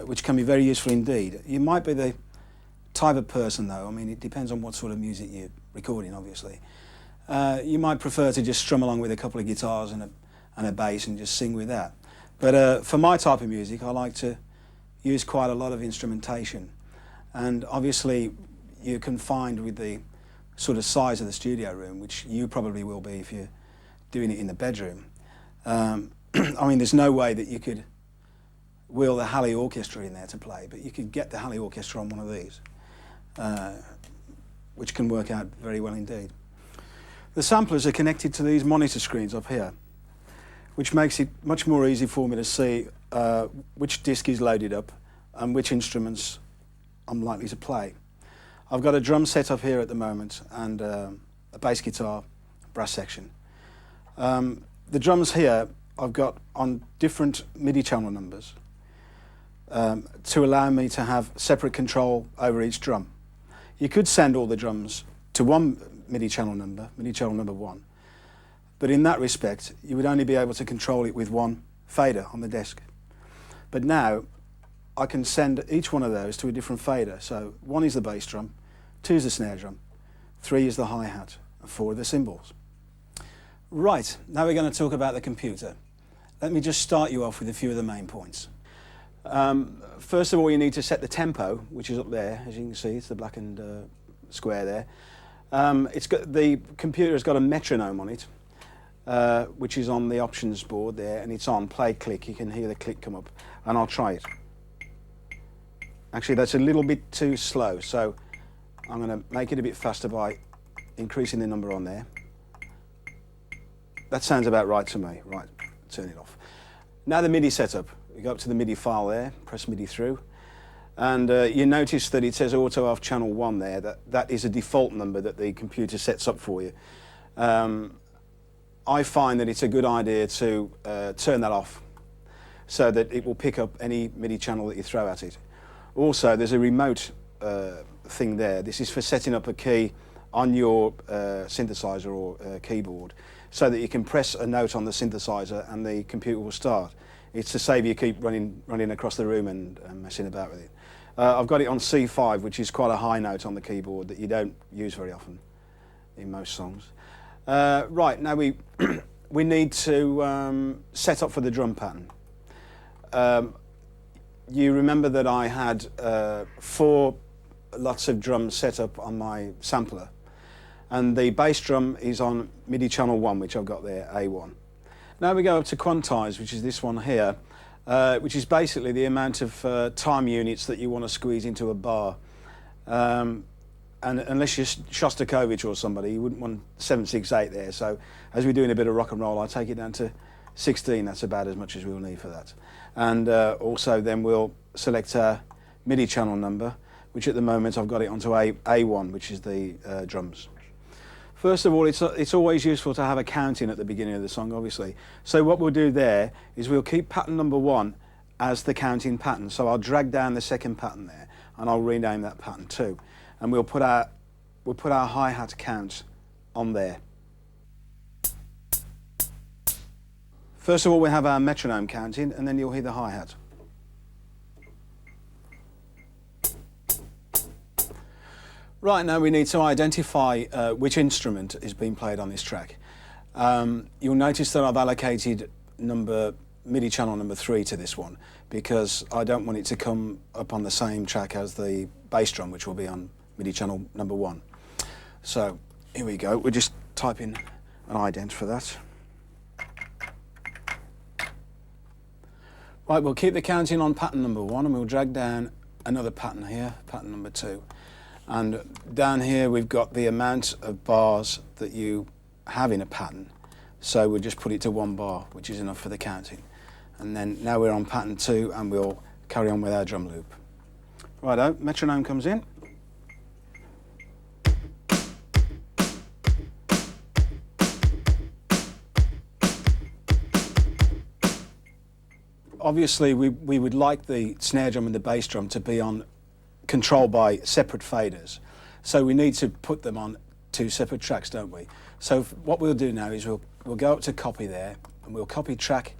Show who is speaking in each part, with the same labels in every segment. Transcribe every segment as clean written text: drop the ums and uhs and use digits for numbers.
Speaker 1: which can be very useful indeed. You might be the type of person though, I mean it depends on what sort of music you're recording obviously. You might prefer to just strum along with a couple of guitars and a bass and just sing with that. But for my type of music I like to use quite a lot of instrumentation, and obviously you're confined with the sort of size of the studio room, which you probably will be if you're doing it in the bedroom. I mean there's no way that you could wheel the Halley Orchestra in there to play, but you could get the Halley Orchestra on one of these, which can work out very well indeed. The samplers are connected to these monitor screens up here, which makes it much more easy for me to see which disc is loaded up and which instruments I'm likely to play. I've got a drum set up here at the moment and a bass guitar, brass section. The drums here I've got on different MIDI channel numbers to allow me to have separate control over each drum. You could send all the drums to one MIDI channel number 1, but in that respect you would only be able to control it with one fader on the desk. But now I can send each one of those to a different fader. So 1 is the bass drum, 2 is the snare drum, 3 is the hi-hat, and 4 are the cymbals. Right, now we're going to talk about the computer. Let me just start you off with a few of the main points. First of all, you need to set the tempo, which is up there, as you can see, it's the blackened square there. The computer has got a metronome on it, which is on the options board there, and it's on play click. You can hear the click come up, and I'll try it. Actually, that's a little bit too slow, so I'm going to make it a bit faster by increasing the number on there. That sounds about right to me. Right, turn it off. Now the MIDI setup. You go up to the MIDI file there, press MIDI through, and you notice that it says auto off channel 1 there. That is a default number that the computer sets up for you. I find that it's a good idea to turn that off so that it will pick up any MIDI channel that you throw at it. Also, there's a remote thing there. This is for setting up a key on your synthesizer or keyboard so that you can press a note on the synthesizer and the computer will start. It's to save you keep running across the room and messing about with it. I've got it on C5, which is quite a high note on the keyboard that you don't use very often in most songs. Right, now we need to set up for the drum pattern. You remember that I had 4 lots of drums set up on my sampler, and the bass drum is on MIDI channel 1, which I've got there, A1. Now we go up to quantize, which is this one here, which is basically the amount of time units that you want to squeeze into a bar. And unless you're Shostakovich or somebody, you wouldn't want 7/6/8 there. So as we're doing a bit of rock and roll, I take it down to 16. That's about as much as we'll need for that. And also then we'll select our MIDI channel number, which at the moment I've got it onto A1, which is the drums. First of all, it's always useful to have a count in at the beginning of the song, obviously. So what we'll do there is we'll keep pattern number 1 as the counting pattern. So I'll drag down the second pattern there, and I'll rename that pattern too. And we'll put our hi-hat count on there. First of all, we have our metronome counting, and then you'll hear the hi-hat. Right, now we need to identify which instrument is being played on this track. You'll notice that I've allocated MIDI channel number 3 to this one because I don't want it to come up on the same track as the bass drum, which will be on MIDI channel number 1. So here we go, we'll just type in an ident for that. Right, we'll keep the counting on pattern number 1 and we'll drag down another pattern here, pattern number 2. And down here we've got the amount of bars that you have in a pattern. So we'll just put it to 1 bar, which is enough for the counting. And then now we're on pattern 2 and we'll carry on with our drum loop. Righto, metronome comes in. Obviously we would like the snare drum and the bass drum to be controlled by separate faders. So we need to put them on 2 separate tracks, don't we? So what we'll do now is we'll go up to copy there and we'll copy track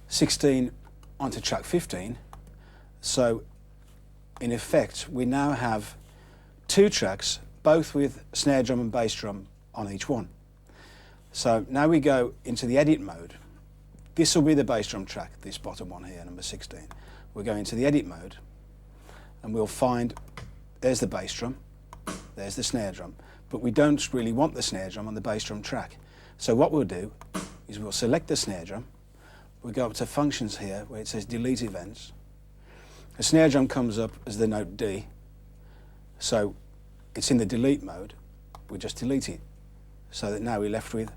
Speaker 1: 16 onto track 15. So in effect, we now have 2 tracks, both with snare drum and bass drum on each one. So now we go into the edit mode. This will be the bass drum track, this bottom one here, number 16. We'll go into the edit mode and we'll find, there's the bass drum, there's the snare drum, but we don't really want the snare drum on the bass drum track. So what we'll do is we'll select the snare drum, we'll go up to functions here where it says delete events. The snare drum comes up as the note D, so it's in the delete mode, we just delete it. So that now we're left with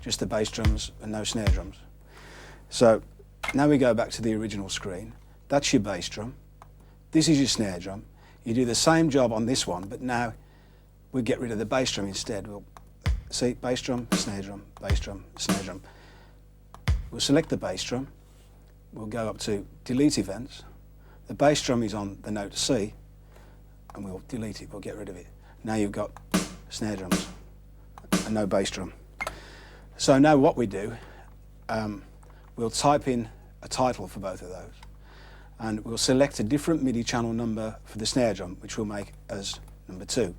Speaker 1: just the bass drums and no snare drums. So now we go back to the original screen. That's your bass drum. This is your snare drum. You do the same job on this one, but now we get rid of the bass drum instead. We'll see bass drum, snare drum, bass drum, snare drum. We'll select the bass drum. We'll go up to delete events. The bass drum is on the note C, and we'll delete it. We'll get rid of it. Now you've got snare drums and no bass drum. So now what we do, we'll type in a title for both of those, and we'll select a different MIDI channel number for the snare drum, which we'll make as number 2.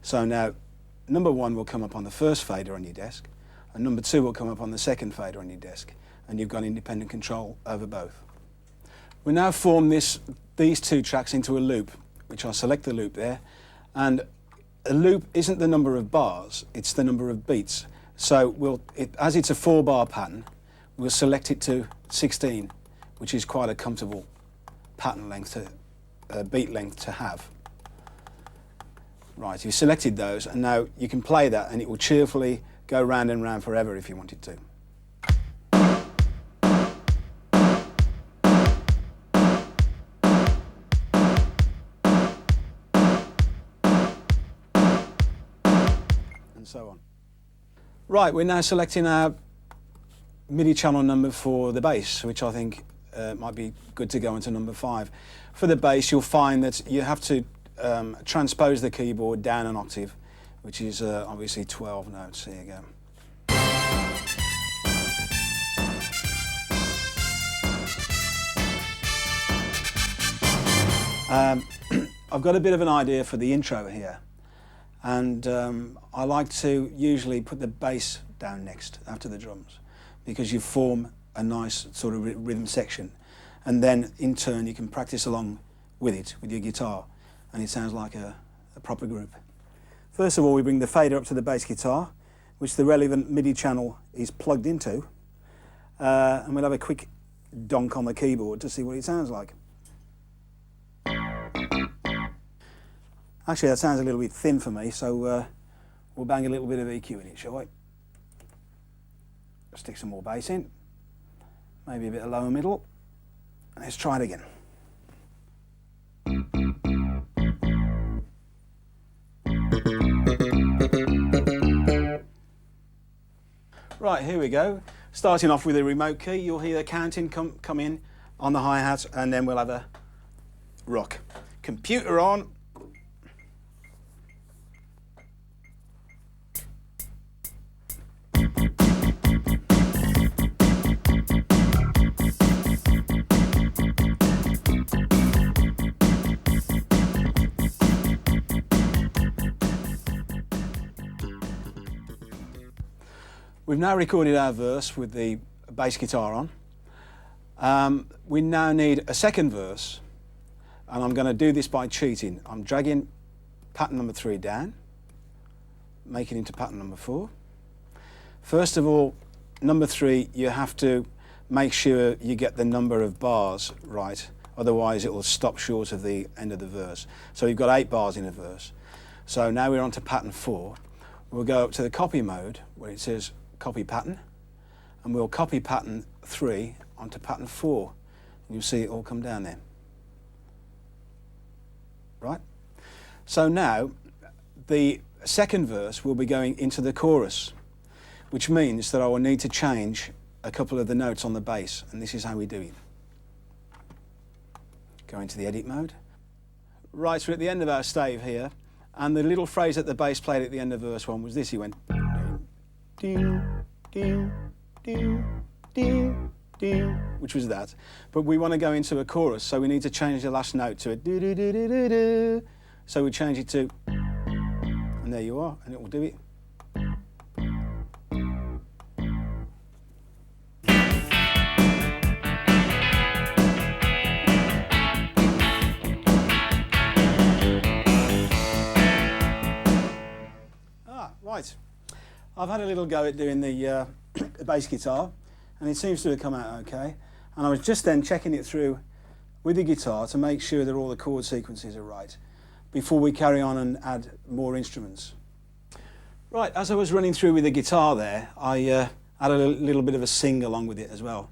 Speaker 1: So now number 1 will come up on the first fader on your desk, and number 2 will come up on the second fader on your desk, and you've got independent control over both. We now form these 2 tracks into a loop, which I'll select the loop there, and a loop isn't the number of bars, it's the number of beats. So as it's a 4-bar pattern, we'll select it to 16, which is quite a comfortable pattern length, beat length to have. Right, you've selected those, and now you can play that and it will cheerfully go round and round forever if you wanted to. And so on. Right, we're now selecting our MIDI channel number for the bass, which I think might be good to go into number 5. For the bass, you'll find that you have to transpose the keyboard down an octave, which is obviously 12 notes. Here you go. I've got a bit of an idea for the intro here, and I like to usually put the bass down next after the drums, because you form a nice sort of rhythm section, and then in turn you can practice along with it with your guitar, and it sounds like a proper group. First of all, we bring the fader up to the bass guitar, which the relevant MIDI channel is plugged into, and we'll have a quick donk on the keyboard to see what it sounds like. Actually, that sounds a little bit thin for me, so we'll bang a little bit of EQ in it, shall we? Stick some more bass in, maybe a bit of lower middle, and let's try it again. Right, here we go. Starting off with a remote key, you'll hear the counting come in on the hi-hat, and then we'll have a rock. Computer on. We've now recorded our verse with the bass guitar on. We now need a second verse, and I'm going to do this by cheating. I'm dragging pattern number 3 down, make it into pattern number 4. First of all, number 3, you have to make sure you get the number of bars right, otherwise it will stop short of the end of the verse. So you've got 8 bars in a verse. So now we're on to pattern 4. We'll go up to the copy mode where it says copy pattern, and we'll copy pattern 3 onto pattern 4, and you'll see it all come down there. Right? So now the second verse will be going into the chorus, which means that I will need to change a couple of the notes on the bass, and this is how we do it. Go into the edit mode. Right, so we're at the end of our stave here, and the little phrase that the bass played at the end of verse 1 was this. He went ding, ding, ding, ding, ding. which was that. But we want to go into a chorus, so we need to change the last note to a do-do-do-do-do-do. So we change it to, and there you are, and it will do it. Right, I've had a little go at doing the bass guitar, and it seems to have come out okay. And I was just then checking it through with the guitar to make sure that all the chord sequences are right before we carry on and add more instruments. Right, as I was running through with the guitar there, I had a little bit of a sing along with it as well,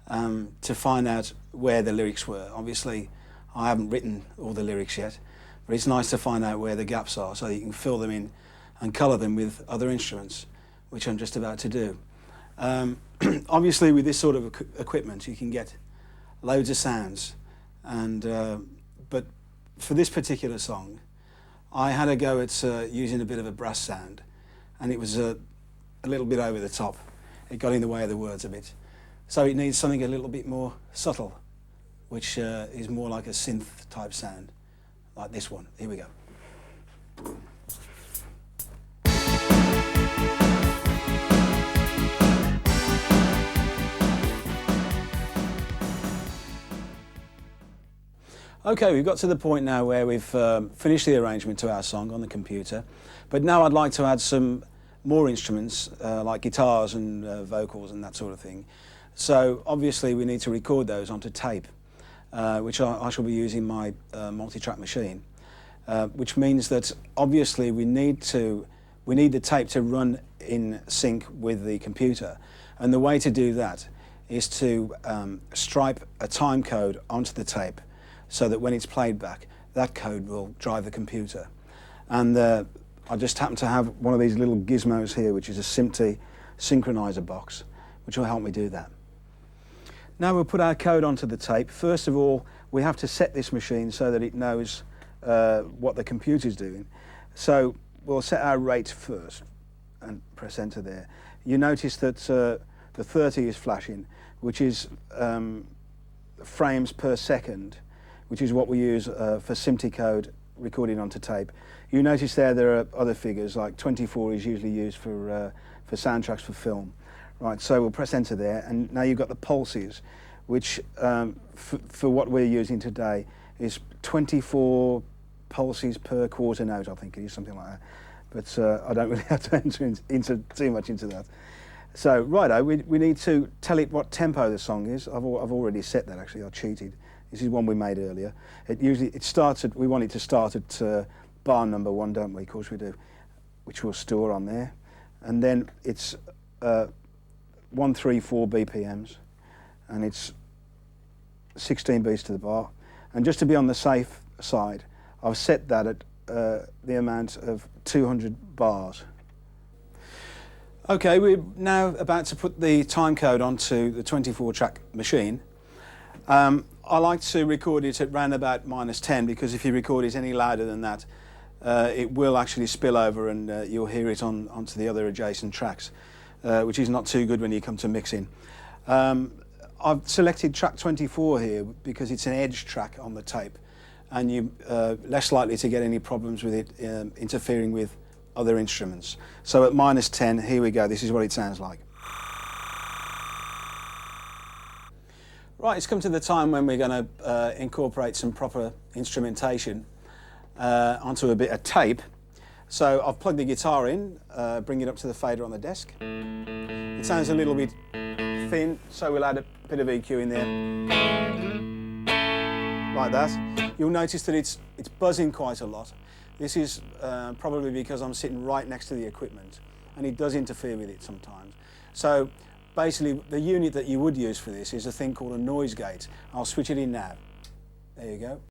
Speaker 1: to find out where the lyrics were. Obviously, I haven't written all the lyrics yet, but it's nice to find out where the gaps are so you can fill them in and colour them with other instruments, which I'm just about to do. Obviously, with this sort of equipment, you can get loads of sounds, and but for this particular song, I had a go at using a bit of a brass sound, and it was a little bit over the top. It got in the way of the words a bit, so it needs something a little bit more subtle, which is more like a synth type sound, like this one. Here we go. Okay, we've got to the point now where we've finished the arrangement to our song on the computer, but now I'd like to add some more instruments like guitars and vocals and that sort of thing. So obviously we need to record those onto tape, which I shall be using my multitrack machine, which means that obviously we need the tape to run in sync with the computer, and the way to do that is to stripe a time code onto the tape, so that when it's played back, that code will drive the computer. And I just happen to have one of these little gizmos here, which is a SMPTE synchronizer box, which will help me do that. Now we'll put our code onto the tape. First of all, we have to set this machine so that it knows what the computer's doing. So we'll set our rate first and press enter there. You notice that the 30 is flashing, which is frames per second, which is what we use for SMPTE code recording onto tape. You notice there are other figures, like 24 is usually used for soundtracks for film. Right, so we'll press enter there, and now you've got the pulses, which for what we're using today is 24 pulses per quarter note, I think it is, something like that. But I don't really have to enter into too much into that. So, righto, we need to tell it what tempo the song is. I've already set that, actually, I cheated. This is one we made earlier. It starts at, we want it to start at bar number 1, don't we? Of course we do, which we'll store on there. And then it's 134 BPMs, and it's 16 beats to the bar. And just to be on the safe side, I've set that at the amount of 200 bars. Okay, we're now about to put the time code onto the 24-track machine. I like to record it at round about -10, because if you record it any louder than that, it will actually spill over, and you'll hear it onto the other adjacent tracks, which is not too good when you come to mixing. I've selected track 24 here because it's an edge track on the tape, and you're less likely to get any problems with it interfering with other instruments. So at -10, here we go, this is what it sounds like. Right, it's come to the time when we're going to incorporate some proper instrumentation onto a bit of tape. So I've plugged the guitar in, bring it up to the fader on the desk. It sounds a little bit thin, so we'll add a bit of EQ in there, like that. You'll notice that it's buzzing quite a lot. This is probably because I'm sitting right next to the equipment, and it does interfere with it sometimes. So basically, the unit that you would use for this is a thing called a noise gate. I'll switch it in now. There you go.